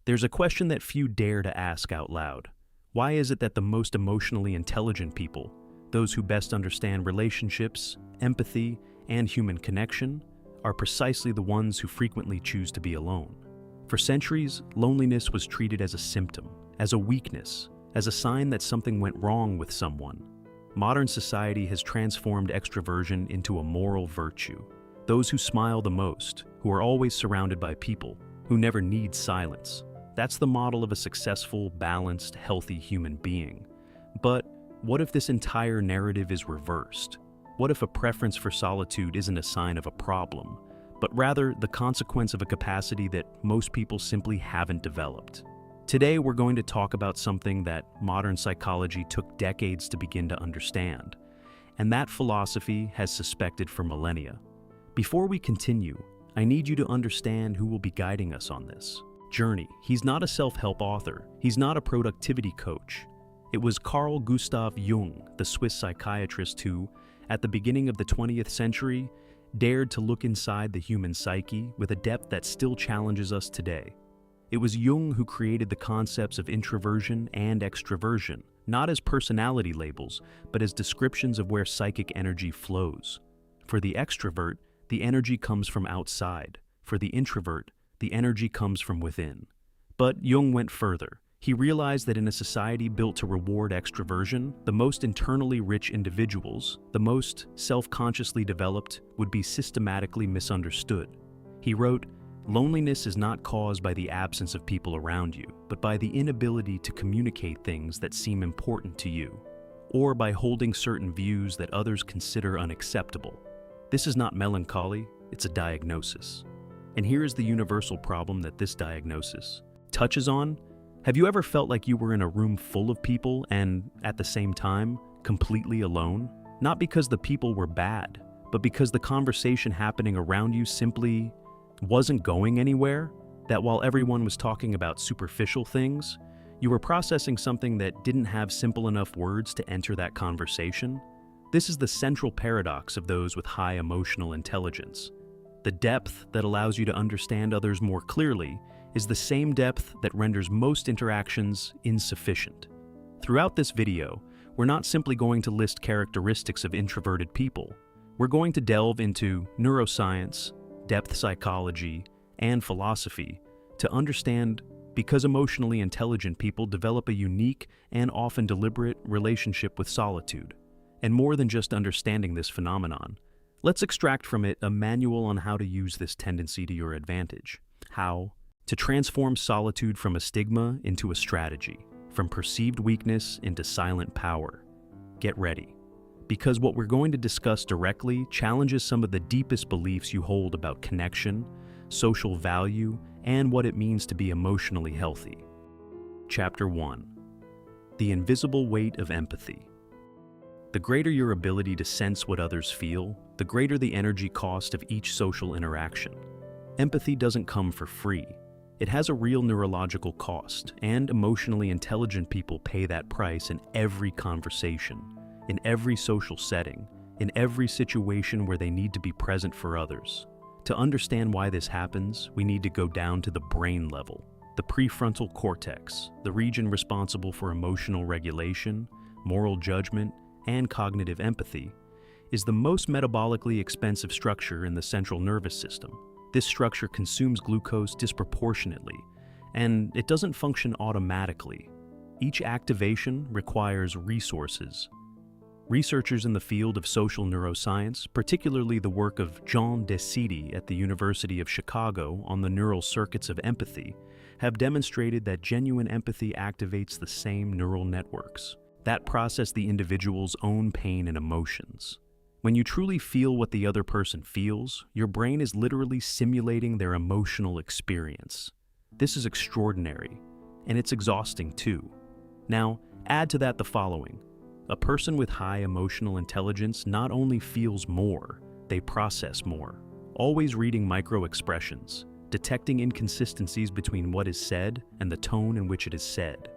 There's a question that few dare to ask out loud. Why is it that the most emotionally intelligent people, those who best understand relationships, empathy, and human connection, are precisely the ones who frequently choose to be alone? For centuries, loneliness was treated as a symptom, as a weakness, as a sign that something went wrong with someone. Modern society has transformed extroversion into a moral virtue. Those who smile the most, who are always surrounded by people, who never need silence. That's the model of a successful, balanced, healthy human being. But what if this entire narrative is reversed? What if a preference for solitude isn't a sign of a problem, but rather the consequence of a capacity that most people simply haven't developed? Today, we're going to talk about something that modern psychology took decades to begin to understand, and that philosophy has suspected for millennia. Before we continue, I need you to understand who will be guiding us on this journey. He's not a self-help author. He's not a productivity coach. It was Carl Gustav Jung, the Swiss psychiatrist who, at the beginning of the 20th century, dared to look inside the human psyche with a depth that still challenges us today. It was Jung who created the concepts of introversion and extroversion, not as personality labels, but as descriptions of where psychic energy flows. For the extrovert, the energy comes from outside. For the introvert, the energy comes from within. But Jung went further. He realized that in a society built to reward extroversion, the most internally rich individuals, the most self-consciously developed, would be systematically misunderstood. He wrote, "Loneliness is not caused by the absence of people around you, but by the inability to communicate things that seem important to you, or by holding certain views that others consider unacceptable. This is not melancholy, it's a diagnosis." And here is the universal problem that this diagnosis touches on. Have you ever felt like you were in a room full of people and, at the same time, completely alone? Not because the people were bad, but because the conversation happening around you simply wasn't going anywhere? That while everyone was talking about superficial things, you were processing something that didn't have simple enough words to enter that conversation? This is the central paradox of those with high emotional intelligence. The depth that allows you to understand others more clearly is the same depth that renders most interactions insufficient. Throughout this video, we're not simply going to list characteristics of introverted people. We're going to delve into neuroscience, depth psychology, and philosophy to understand because emotionally intelligent people develop a unique and often deliberate relationship with solitude. And more than just understanding this phenomenon, let's extract from it a manual on how to use this tendency to your advantage. How to transform solitude from a stigma into a strategy, from perceived weakness into silent power. Get ready, because what we're going to discuss directly challenges some of the deepest beliefs you hold about connection, social value, and what it means to be emotionally healthy. Chapter 1. The invisible weight of empathy. The greater your ability to sense what others feel, the greater the energy cost of each social interaction. Empathy doesn't come for free. It has a real neurological cost, and emotionally intelligent people pay that price in every conversation, in every social setting, in every situation where they need to be present for others. To understand why this happens, we need to go down to the brain level. The prefrontal cortex, the region responsible for emotional regulation, moral judgment, and cognitive empathy, is the most metabolically expensive structure in the central nervous system. This structure consumes glucose disproportionately, and it doesn't function automatically. Each activation requires resources. Researchers in the field of social neuroscience, particularly the work of Jean Desidi at the University of Chicago on the neural circuits of empathy, have demonstrated that genuine empathy activates the same neural networks that process the individual's own pain and emotions. When you truly feel what the other person feels, your brain is literally simulating their emotional experience. This is extraordinary, and it's exhausting too. Now, add to that the following. A person with high emotional intelligence not only feels more, they process more, always reading micro-expressions, detecting inconsistencies between what is said and the tone in which it is said,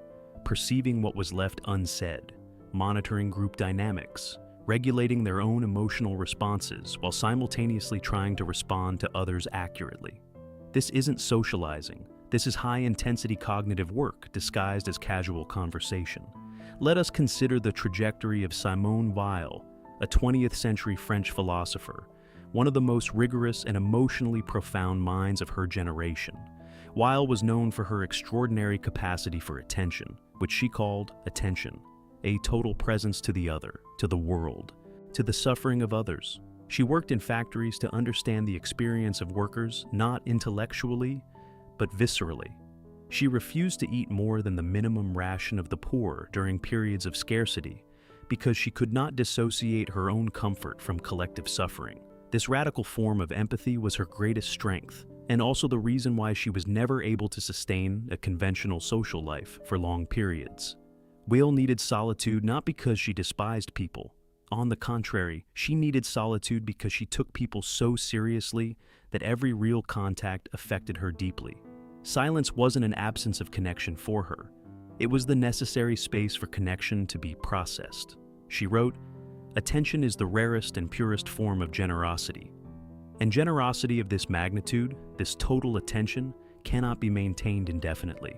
perceiving what was left unsaid, monitoring group dynamics, regulating their own emotional responses while simultaneously trying to respond to others accurately. This isn't socializing. This is high-intensity cognitive work disguised as casual conversation. Let us consider the trajectory of Simone Weil, a 20th century French philosopher, one of the most rigorous and emotionally profound minds of her generation. Weil was known for her extraordinary capacity for attention, which she called attention, a total presence to the other, to the world, to the suffering of others. She worked in factories to understand the experience of workers not intellectually, but viscerally. She refused to eat more than the minimum ration of the poor during periods of scarcity because she could not dissociate her own comfort from collective suffering. This radical form of empathy was her greatest strength, and also the reason why she was never able to sustain a conventional social life for long periods. Weil needed solitude not because she despised people. On the contrary, she needed solitude because she took people so seriously that every real contact affected her deeply. Silence wasn't an absence of connection for her. It was the necessary space for connection to be processed. She wrote, "Attention is the rarest and purest form of generosity. And generosity of this magnitude, this total attention, cannot be maintained indefinitely.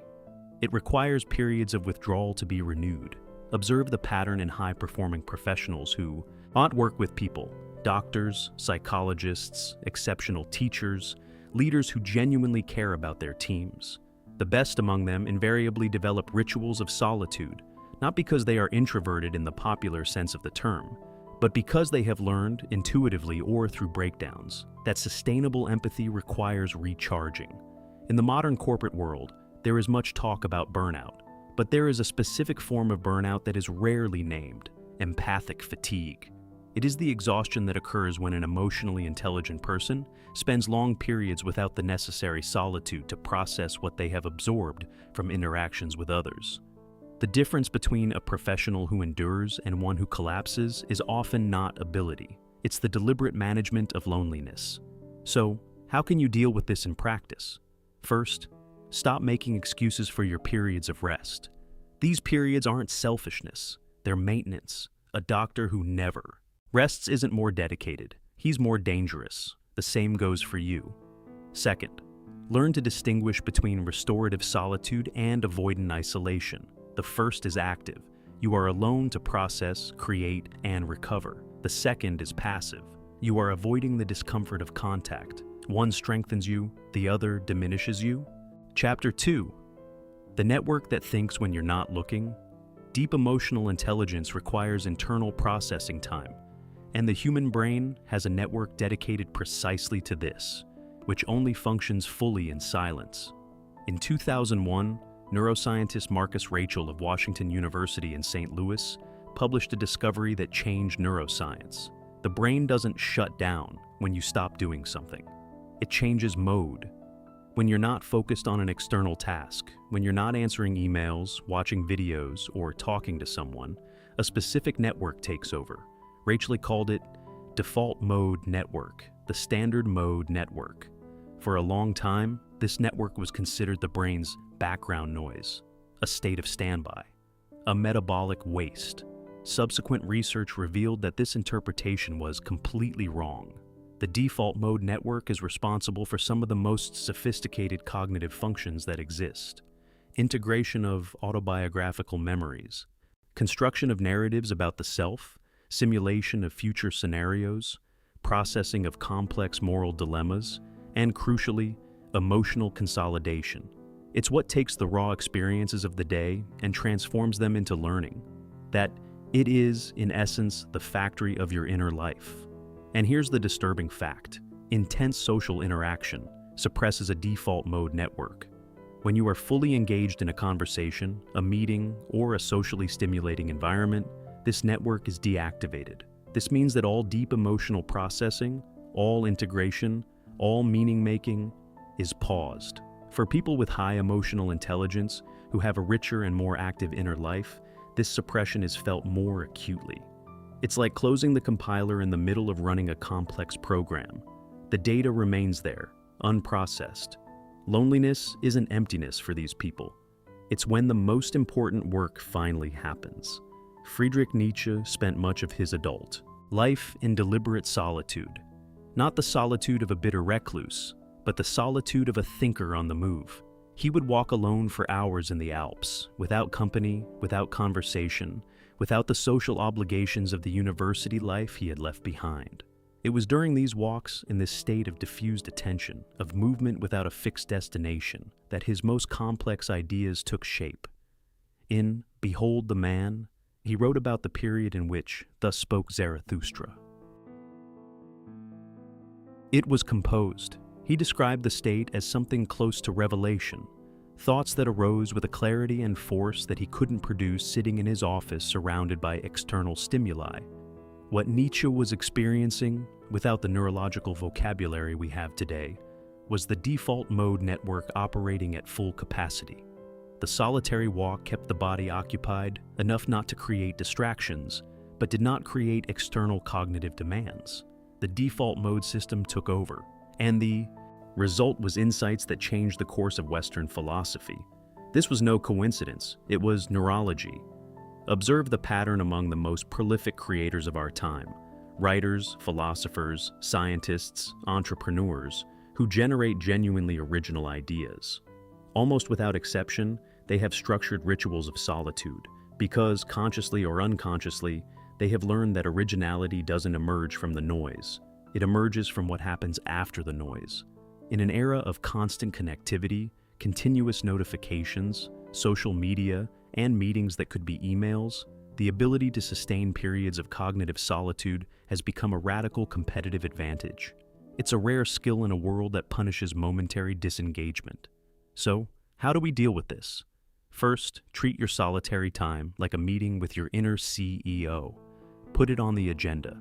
It requires periods of withdrawal to be renewed." Observe the pattern in high-performing professionals who work with people, doctors, psychologists, exceptional teachers, leaders who genuinely care about their teams. The best among them invariably develop rituals of solitude, not because they are introverted in the popular sense of the term, but because they have learned, intuitively or through breakdowns, that sustainable empathy requires recharging. In the modern corporate world, there is much talk about burnout, but there is a specific form of burnout that is rarely named: empathic fatigue. It is the exhaustion that occurs when an emotionally intelligent person spends long periods without the necessary solitude to process what they have absorbed from interactions with others. The difference between a professional who endures and one who collapses is often not ability. It's the deliberate management of loneliness. So, how can you deal with this in practice? First, stop making excuses for your periods of rest. These periods aren't selfishness, they're maintenance. A doctor who never rests isn't more dedicated, he's more dangerous. The same goes for you. Second, learn to distinguish between restorative solitude and avoidant isolation. The first is active. You are alone to process, create, and recover. The second is passive. You are avoiding the discomfort of contact. One strengthens you, the other diminishes you. Chapter 2. The network that thinks when you're not looking. Deep emotional intelligence requires internal processing time, and the human brain has a network dedicated precisely to this, which only functions fully in silence. In 2001, neuroscientist Marcus Rachel of Washington University in St. Louis published a discovery that changed neuroscience. The brain doesn't shut down when you stop doing something. It changes mode. When you're not focused on an external task, when you're not answering emails, watching videos, or talking to someone, a specific network takes over. Rachel called it default mode network, the standard mode network. For a long time, this network was considered the brain's background noise, a state of standby, a metabolic waste. Subsequent research revealed that this interpretation was completely wrong. The default mode network is responsible for some of the most sophisticated cognitive functions that exist: integration of autobiographical memories, construction of narratives about the self, simulation of future scenarios, processing of complex moral dilemmas, and crucially, emotional consolidation. It's what takes the raw experiences of the day and transforms them into learning. That it is, in essence, the factory of your inner life. And here's the disturbing fact: intense social interaction suppresses a default mode network. When you are fully engaged in a conversation, a meeting, or a socially stimulating environment, this network is deactivated. This means that all deep emotional processing, all integration, all meaning-making is paused. For people with high emotional intelligence who have a richer and more active inner life, this suppression is felt more acutely. It's like closing the compiler in the middle of running a complex program. The data remains there, unprocessed. Loneliness isn't emptiness for these people. It's when the most important work finally happens. Friedrich Nietzsche spent much of his adult life in deliberate solitude. Not the solitude of a bitter recluse, but the solitude of a thinker on the move. He would walk alone for hours in the Alps, without company, without conversation, without the social obligations of the university life he had left behind. It was during these walks, in this state of diffused attention, of movement without a fixed destination, that his most complex ideas took shape. In Behold the Man, he wrote about the period in which thus spoke Zarathustra. It was composed. He described the state as something close to revelation, thoughts that arose with a clarity and force that he couldn't produce sitting in his office surrounded by external stimuli. What Nietzsche was experiencing, without the neurological vocabulary we have today, was the default mode network operating at full capacity. The solitary walk kept the body occupied, enough not to create distractions, but did not create external cognitive demands. The default mode system took over, and the result was insights that changed the course of Western philosophy. This was no coincidence, it was neurology. Observe the pattern among the most prolific creators of our time, writers, philosophers, scientists, entrepreneurs, who generate genuinely original ideas. Almost without exception, they have structured rituals of solitude, because, consciously or unconsciously, they have learned that originality doesn't emerge from the noise. It emerges from what happens after the noise. In an era of constant connectivity, continuous notifications, social media, and meetings that could be emails, the ability to sustain periods of cognitive solitude has become a radical competitive advantage. It's a rare skill in a world that punishes momentary disengagement. So, how do we deal with this? First, treat your solitary time like a meeting with your inner CEO. Put it on the agenda.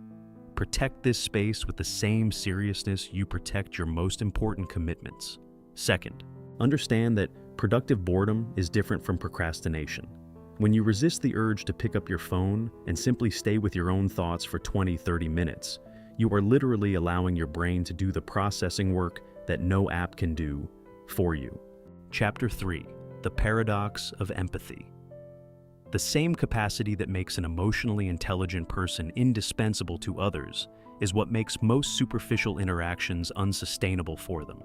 Protect this space with the same seriousness you protect your most important commitments. Second, understand that productive boredom is different from procrastination. When you resist the urge to pick up your phone and simply stay with your own thoughts for 20-30 minutes, you are literally allowing your brain to do the processing work that no app can do for you. Chapter 3: The Paradox of Empathy. The same capacity that makes an emotionally intelligent person indispensable to others is what makes most superficial interactions unsustainable for them.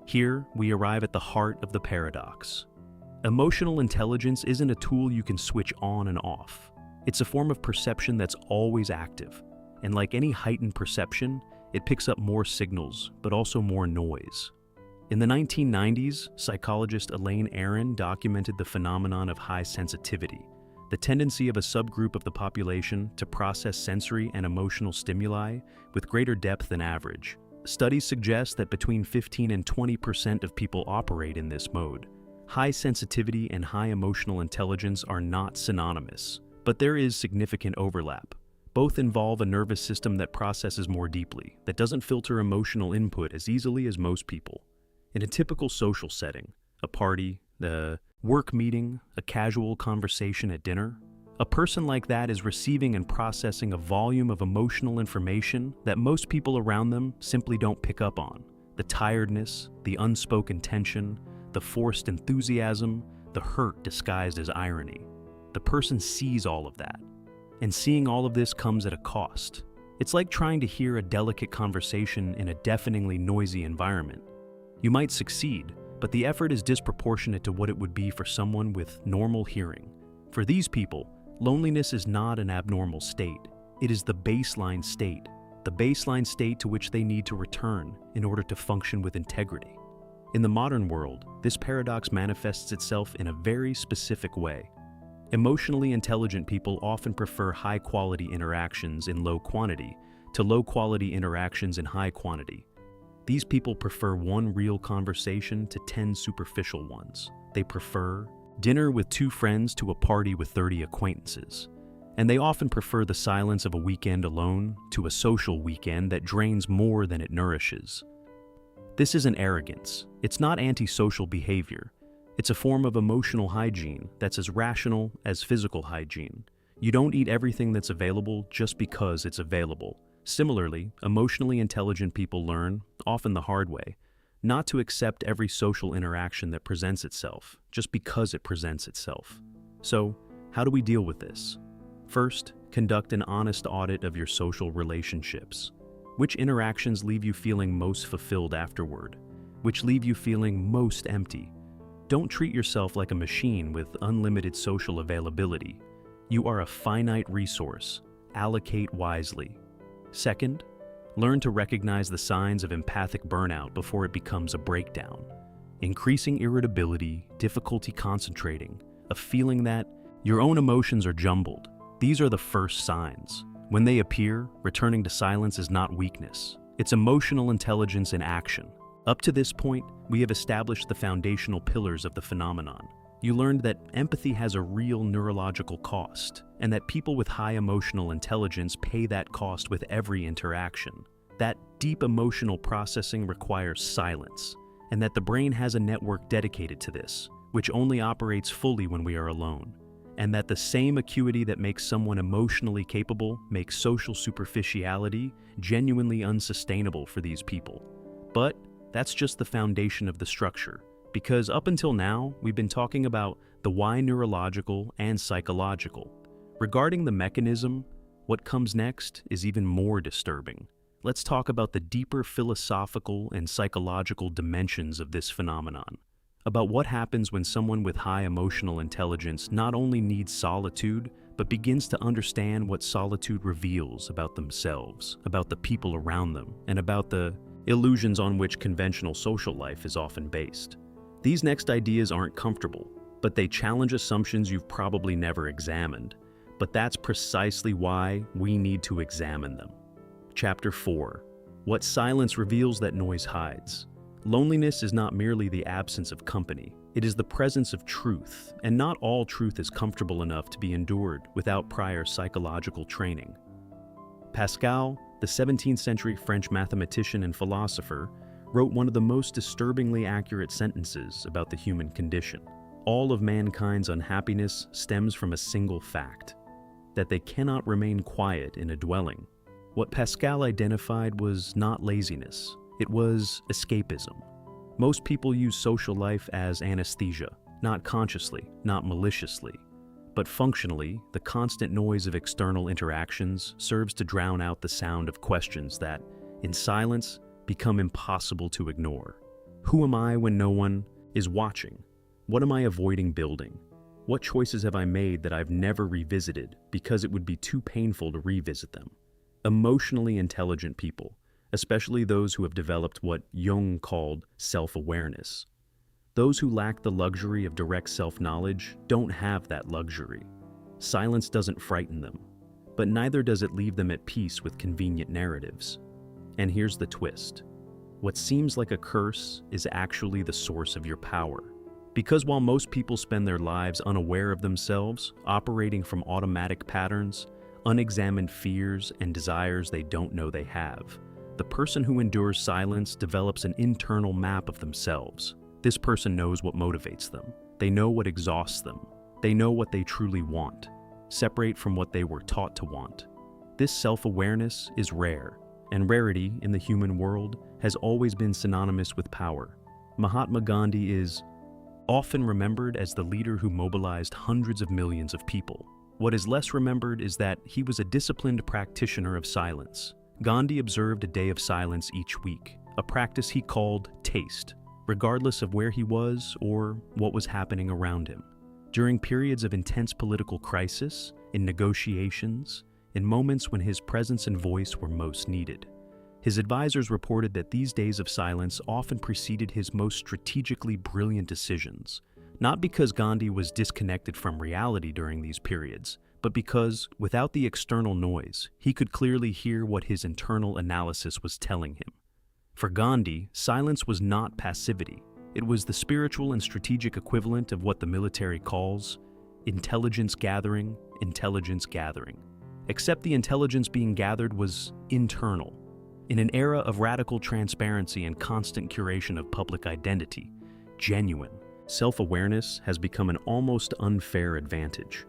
Here, we arrive at the heart of the paradox. Emotional intelligence isn't a tool you can switch on and off. It's a form of perception that's always active, and like any heightened perception, it picks up more signals, but also more noise. In the 1990s, psychologist Elaine Aron documented the phenomenon of high sensitivity, the tendency of a subgroup of the population to process sensory and emotional stimuli with greater depth than average. Studies suggest that between 15 and 20% of people operate in this mode. High sensitivity and high emotional intelligence are not synonymous, but there is significant overlap. Both involve a nervous system that processes more deeply, that doesn't filter emotional input as easily as most people. In a typical social setting, a party, a work meeting, a casual conversation at dinner, a person like that is receiving and processing a volume of emotional information that most people around them simply don't pick up on. The tiredness, the unspoken tension, the forced enthusiasm, the hurt disguised as irony. The person sees all of that. And seeing all of this comes at a cost. It's like trying to hear a delicate conversation in a deafeningly noisy environment. You might succeed, but the effort is disproportionate to what it would be for someone with normal hearing. For these people, loneliness is not an abnormal state. It is the baseline state to which they need to return in order to function with integrity. In the modern world, this paradox manifests itself in a very specific way. Emotionally intelligent people often prefer high-quality interactions in low quantity to low-quality interactions in high quantity. These people prefer one real conversation to 10 superficial ones. They prefer dinner with 2 friends to a party with 30 acquaintances. And they often prefer the silence of a weekend alone to a social weekend that drains more than it nourishes. This isn't arrogance. It's not antisocial behavior. It's a form of emotional hygiene that's as rational as physical hygiene. You don't eat everything that's available just because it's available. Similarly, emotionally intelligent people learn, often the hard way, not to accept every social interaction that presents itself, just because it presents itself. So, how do we deal with this? First, conduct an honest audit of your social relationships. Which interactions leave you feeling most fulfilled afterward? Which leave you feeling most empty? Don't treat yourself like a machine with unlimited social availability. You are a finite resource. Allocate wisely. Second, learn to recognize the signs of empathic burnout before it becomes a breakdown. Increasing irritability, difficulty concentrating, a feeling that your own emotions are jumbled. These are the first signs. When they appear, returning to silence is not weakness. It's emotional intelligence in action. Up to this point, we have established the foundational pillars of the phenomenon. You learned that empathy has a real neurological cost, and that people with high emotional intelligence pay that cost with every interaction. That deep emotional processing requires silence, and that the brain has a network dedicated to this, which only operates fully when we are alone. And that the same acuity that makes someone emotionally capable makes social superficiality genuinely unsustainable for these people. But that's just the foundation of the structure, because up until now, we've been talking about the why neurological and psychological. Regarding the mechanism, what comes next is even more disturbing. Let's talk about the deeper philosophical and psychological dimensions of this phenomenon. About what happens when someone with high emotional intelligence not only needs solitude, but begins to understand what solitude reveals about themselves, about the people around them, and about the illusions on which conventional social life is often based. These next ideas aren't comfortable, but they challenge assumptions you've probably never examined. But that's precisely why we need to examine them. Chapter 4. What silence reveals that noise hides. Loneliness is not merely the absence of company. It is the presence of truth, and not all truth is comfortable enough to be endured without prior psychological training. Pascal, the 17th century French mathematician and philosopher, wrote one of the most disturbingly accurate sentences about the human condition. All of mankind's unhappiness stems from a single fact: that they cannot remain quiet in a dwelling. What Pascal identified was not laziness. It was escapism. Most people use social life as anesthesia, not consciously, not maliciously. But functionally, the constant noise of external interactions serves to drown out the sound of questions that, in silence, become impossible to ignore. Who am I when no one is watching? What am I avoiding building? What choices have I made that I've never revisited because it would be too painful to revisit them? Emotionally intelligent people, especially those who have developed what Jung called self-awareness. Those who lack the luxury of direct self-knowledge don't have that luxury. Silence doesn't frighten them, but neither does it leave them at peace with convenient narratives. And here's the twist. What seems like a curse is actually the source of your power. Because while most people spend their lives unaware of themselves, operating from automatic patterns, unexamined fears and desires they don't know they have, the person who endures silence develops an internal map of themselves. This person knows what motivates them. They know what exhausts them. They know what they truly want, separate from what they were taught to want. This self-awareness is rare, and rarity in the human world has always been synonymous with power. Mahatma Gandhi is often remembered as the leader who mobilized hundreds of millions of people. What is less remembered is that he was a disciplined practitioner of silence. Gandhi observed a day of silence each week, a practice he called taste, regardless of where he was or what was happening around him. During periods of intense political crisis, in negotiations, in moments when his presence and voice were most needed. His advisors reported that these days of silence often preceded his most strategically brilliant decisions, not because Gandhi was disconnected from reality during these periods, but because, without the external noise, he could clearly hear what his internal analysis was telling him. For Gandhi, silence was not passivity. It was the spiritual and strategic equivalent of what the military calls intelligence gathering, except the intelligence being gathered was internal. In an era of radical transparency and constant curation of public identity, genuine self-awareness has become an almost unfair advantage.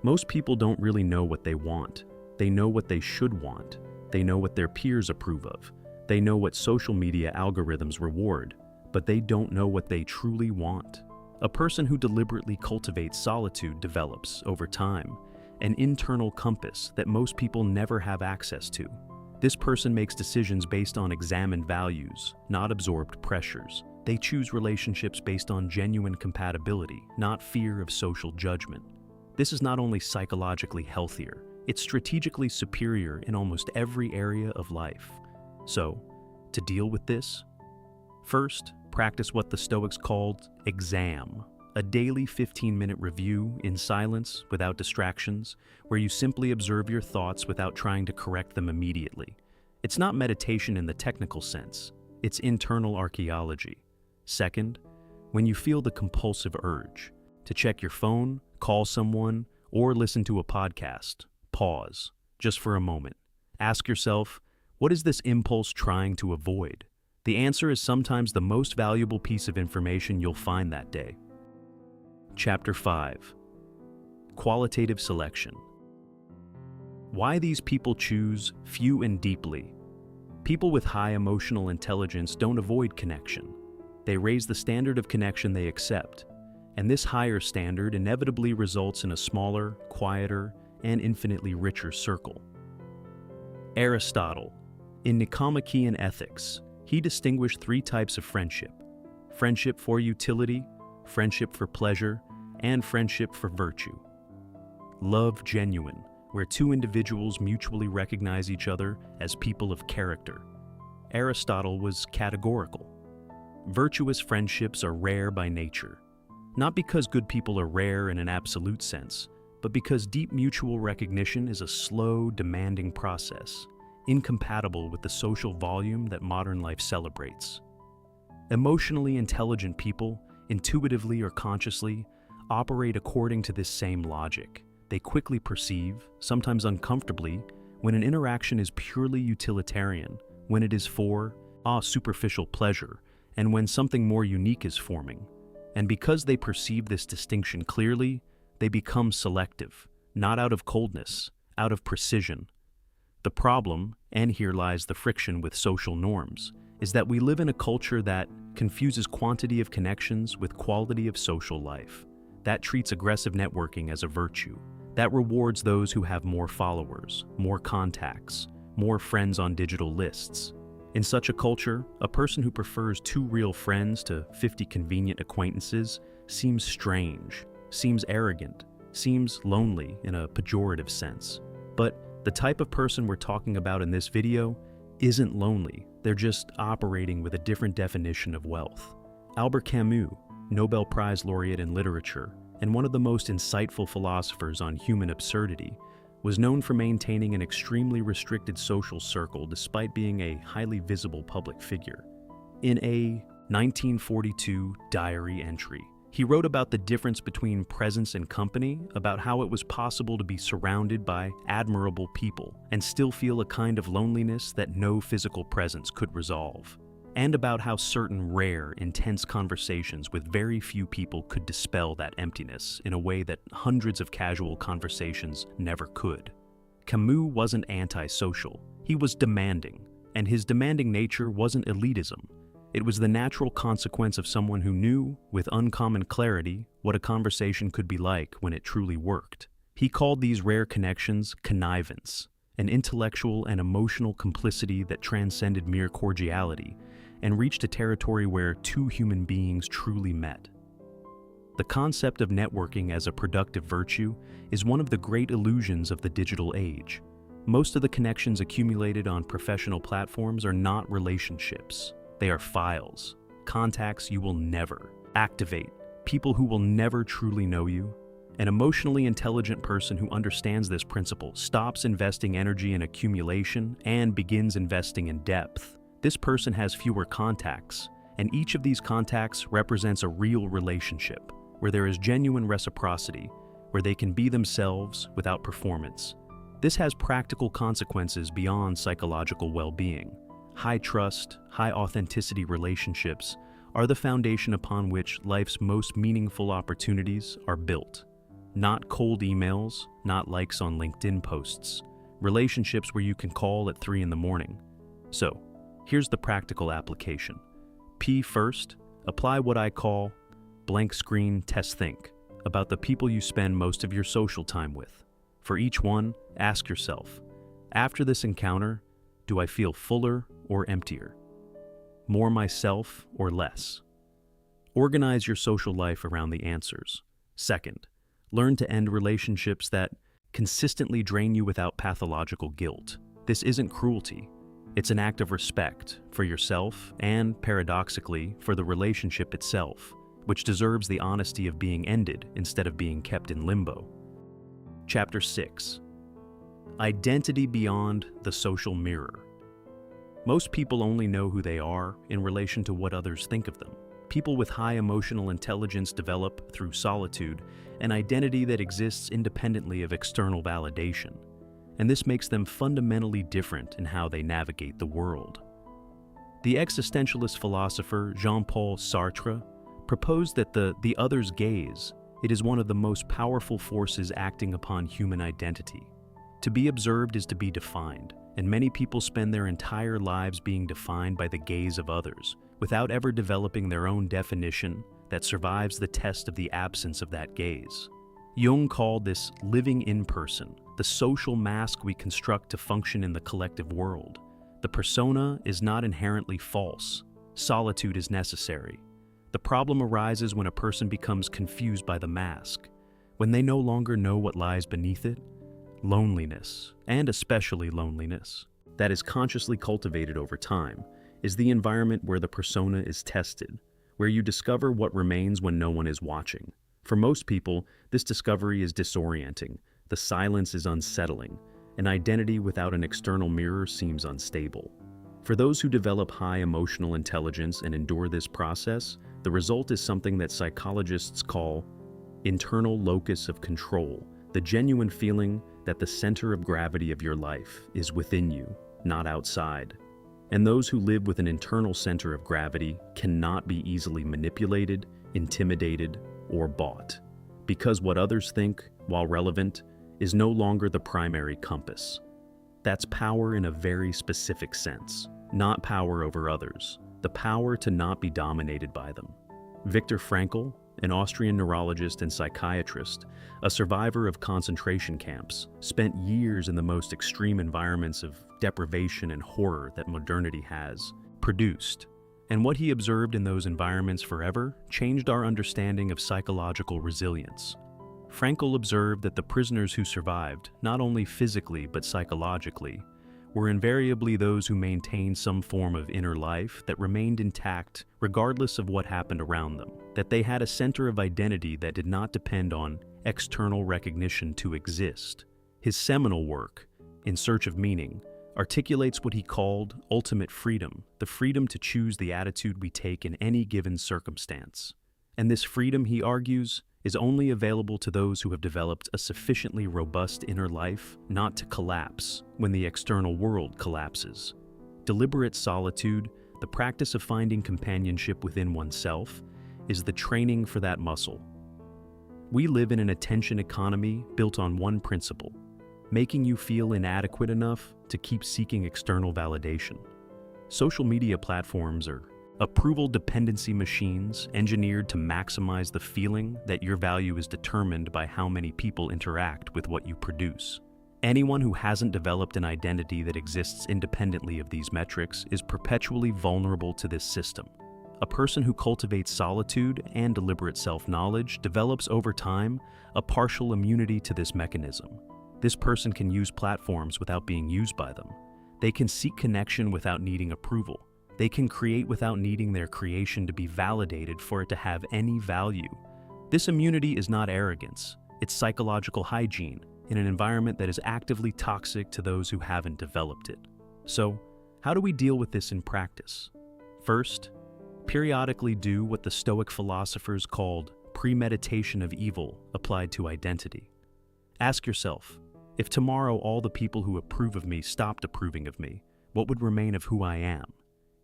Most people don't really know what they want. They know what they should want. They know what their peers approve of. They know what social media algorithms reward, but they don't know what they truly want. A person who deliberately cultivates solitude develops, over time, an internal compass that most people never have access to. This person makes decisions based on examined values, not absorbed pressures. They choose relationships based on genuine compatibility, not fear of social judgment. This is not only psychologically healthier, it's strategically superior in almost every area of life. So, to deal with this, first, practice what the Stoics called exam, a daily 15-minute review in silence without distractions, where you simply observe your thoughts without trying to correct them immediately. It's not meditation in the technical sense, it's internal archaeology. Second, when you feel the compulsive urge to check your phone, call someone, or listen to a podcast, pause, just for a moment. Ask yourself, what is this impulse trying to avoid? The answer is sometimes the most valuable piece of information you'll find that day. Chapter 5. Qualitative Selection. Why these people choose few and deeply. People with high emotional intelligence don't avoid connection. They raise the standard of connection they accept, and this higher standard inevitably results in a smaller, quieter, and infinitely richer circle. Aristotle, in Nicomachean Ethics, he distinguished three types of friendship: friendship for utility, friendship for pleasure, and friendship for virtue. Love genuine, where two individuals mutually recognize each other as people of character. Aristotle was categorical. Virtuous friendships are rare by nature, not because good people are rare in an absolute sense, but because deep mutual recognition is a slow, demanding process, incompatible with the social volume that modern life celebrates. Emotionally intelligent people, intuitively or consciously, operate according to this same logic. They quickly perceive, sometimes uncomfortably, when an interaction is purely utilitarian, when it is for superficial pleasure, and when something more unique is forming. And because they perceive this distinction clearly, they become selective, not out of coldness, out of precision. The problem, and here lies the friction with social norms, is that we live in a culture that confuses quantity of connections with quality of social life, that treats aggressive networking as a virtue, that rewards those who have more followers, more contacts, more friends on digital lists. In such a culture, a person who prefers 2 real friends to 50 convenient acquaintances seems strange, seems arrogant, seems lonely in a pejorative sense. But the type of person we're talking about in this video isn't lonely, they're just operating with a different definition of wealth. Albert Camus, Nobel Prize laureate in literature, and one of the most insightful philosophers on human absurdity, was known for maintaining an extremely restricted social circle despite being a highly visible public figure. In a 1942 diary entry, he wrote about the difference between presence and company, about how it was possible to be surrounded by admirable people and still feel a kind of loneliness that no physical presence could resolve, and about how certain rare, intense conversations with very few people could dispel that emptiness in a way that hundreds of casual conversations never could. Camus wasn't antisocial, he was demanding, and his demanding nature wasn't elitism. It was the natural consequence of someone who knew, with uncommon clarity, what a conversation could be like when it truly worked. He called these rare connections connivance, an intellectual and emotional complicity that transcended mere cordiality, and reached a territory where 2 human beings truly met. The concept of networking as a productive virtue is one of the great illusions of the digital age. Most of the connections accumulated on professional platforms are not relationships. They are files, contacts you will never activate, people who will never truly know you. An emotionally intelligent person who understands this principle stops investing energy in accumulation and begins investing in depth. This person has fewer contacts, and each of these contacts represents a real relationship, where there is genuine reciprocity, where they can be themselves without performance. This has practical consequences beyond psychological well-being. High trust, high authenticity relationships are the foundation upon which life's most meaningful opportunities are built. Not cold emails, not likes on LinkedIn posts, relationships where you can call at 3 in the morning. So, here's the practical application. P first, apply what I call blank screen test think about the people you spend most of your social time with. For each one, ask yourself, after this encounter, do I feel fuller or emptier? More myself or less? Organize your social life around the answers. Second, learn to end relationships that consistently drain you without pathological guilt. This isn't cruelty. It's an act of respect for yourself and, paradoxically, for the relationship itself, which deserves the honesty of being ended instead of being kept in limbo. Chapter 6. Identity beyond the social mirror. Most people only know who they are in relation to what others think of them. People with high emotional intelligence develop, through solitude, an identity that exists independently of external validation, and this makes them fundamentally different in how they navigate the world. The existentialist philosopher Jean-Paul Sartre proposed that the other's gaze, it is one of the most powerful forces acting upon human identity. To be observed is to be defined, and many people spend their entire lives being defined by the gaze of others, without ever developing their own definition that survives the test of the absence of that gaze. Jung called this living in person, the social mask we construct to function in the collective world. The persona is not inherently false. Solitude is necessary. The problem arises when a person becomes confused by the mask, when they no longer know what lies beneath it. Loneliness, and especially loneliness, that is consciously cultivated over time, is the environment where the persona is tested, where you discover what remains when no one is watching. For most people, this discovery is disorienting. The silence is unsettling. An identity without an external mirror seems unstable. For those who develop high emotional intelligence and endure this process, the result is something that psychologists call internal locus of control, the genuine feeling that the center of gravity of your life is within you, not outside. And those who live with an internal center of gravity cannot be easily manipulated, intimidated, or bought, because what others think, while relevant, is no longer the primary compass. That's power in a very specific sense, not power over others, the power to not be dominated by them. Viktor Frankl, an Austrian neurologist and psychiatrist, a survivor of concentration camps, spent years in the most extreme environments of deprivation and horror that modernity has produced. And what he observed in those environments forever changed our understanding of psychological resilience. Frankl observed that the prisoners who survived, not only physically but psychologically, were invariably those who maintained some form of inner life that remained intact regardless of what happened around them, that they had a center of identity that did not depend on external recognition to exist. His seminal work, In Search of Meaning, articulates what he called ultimate freedom, the freedom to choose the attitude we take in any given circumstance. And this freedom, he argues, is only available to those who have developed a sufficiently robust inner life not to collapse when the external world collapses. Deliberate solitude, the practice of finding companionship within oneself, is the training for that muscle. We live in an attention economy built on one principle: making you feel inadequate enough to keep seeking external validation. Social media platforms are approval dependency machines engineered to maximize the feeling that your value is determined by how many people interact with what you produce. Anyone who hasn't developed an identity that exists independently of these metrics is perpetually vulnerable to this system. A person who cultivates solitude and deliberate self-knowledge develops over time a partial immunity to this mechanism. This person can use platforms without being used by them. They can seek connection without needing approval. They can create without needing their creation to be validated for it to have any value. This immunity is not arrogance, it's psychological hygiene in an environment that is actively toxic to those who haven't developed it. So, how do we deal with this in practice? First, periodically do what the Stoic philosophers called premeditation of evil applied to identity. Ask yourself, if tomorrow all the people who approve of me stopped approving of me, what would remain of who I am?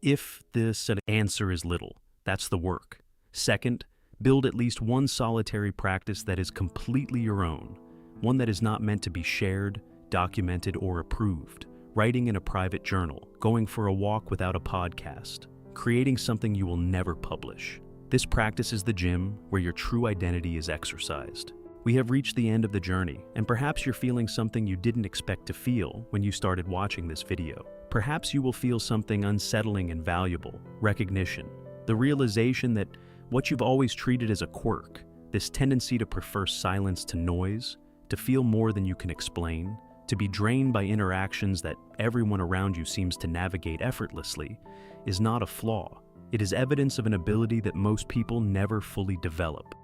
If this answer is little, that's the work. Second, build at least one solitary practice that is completely your own, one that is not meant to be shared, documented, or approved. Writing in a private journal, going for a walk without a podcast, creating something you will never publish. This practice is the gym where your true identity is exercised. We have reached the end of the journey, and perhaps you're feeling something you didn't expect to feel when you started watching this video. Perhaps you will feel something unsettling and valuable: recognition, the realization that What you've always treated as a quirk, this tendency to prefer silence to noise, to feel more than you can explain, to be drained by interactions that everyone around you seems to navigate effortlessly, is not a flaw. It is evidence of an ability that most people never fully develop.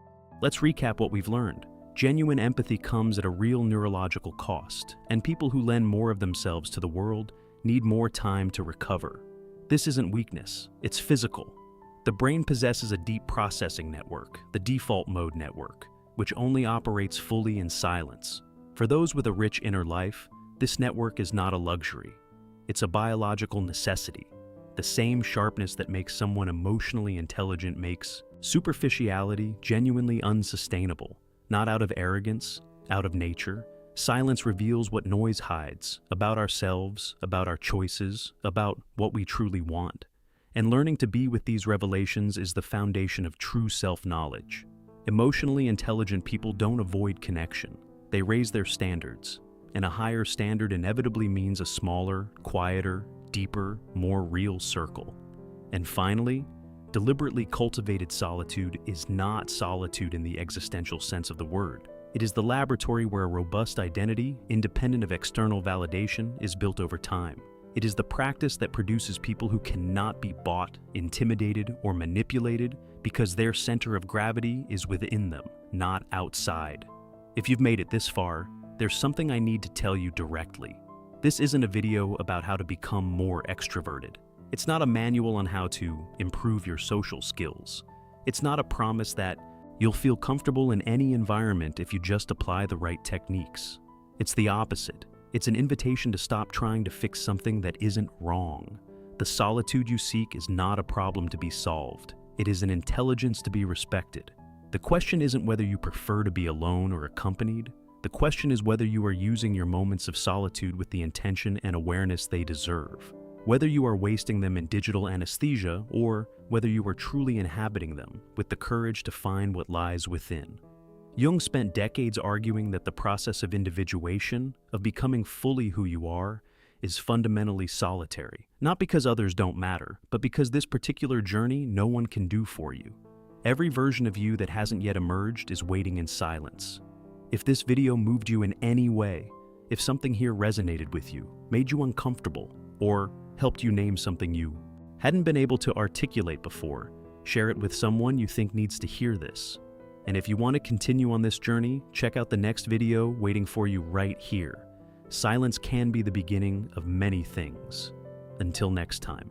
Let's recap what we've learned. Genuine empathy comes at a real neurological cost, and people who lend more of themselves to the world need more time to recover. This isn't weakness, it's physical. The brain possesses a deep processing network, the default mode network, which only operates fully in silence. For those with a rich inner life, this network is not a luxury. It's a biological necessity. The same sharpness that makes someone emotionally intelligent makes superficiality genuinely unsustainable. Not out of arrogance, out of nature. Silence reveals what noise hides, about ourselves, about our choices, about what we truly want. And learning to be with these revelations is the foundation of true self-knowledge. Emotionally intelligent people don't avoid connection. They raise their standards. And a higher standard inevitably means a smaller, quieter, deeper, more real circle. And finally, deliberately cultivated solitude is not solitude in the existential sense of the word. It is the laboratory where a robust identity, independent of external validation, is built over time. It is the practice that produces people who cannot be bought, intimidated, or manipulated because their center of gravity is within them, not outside. If you've made it this far, there's something I need to tell you directly. This isn't a video about how to become more extroverted. It's not a manual on how to improve your social skills. It's not a promise that you'll feel comfortable in any environment if you just apply the right techniques. It's the opposite. It's an invitation to stop trying to fix something that isn't wrong. The solitude you seek is not a problem to be solved. It is an intelligence to be respected. The question isn't whether you prefer to be alone or accompanied. The question is whether you are using your moments of solitude with the intention and awareness they deserve. Whether you are wasting them in digital anesthesia or whether you are truly inhabiting them with the courage to find what lies within. Jung spent decades arguing that the process of individuation, of becoming fully who you are, is fundamentally solitary. Not because others don't matter, but because this particular journey no one can do for you. Every version of you that hasn't yet emerged is waiting in silence. If this video moved you in any way, if something here resonated with you, made you uncomfortable, or helped you name something you hadn't been able to articulate before, share it with someone you think needs to hear this. And if you want to continue on this journey, check out the next video waiting for you right here. Silence can be the beginning of many things. Until next time.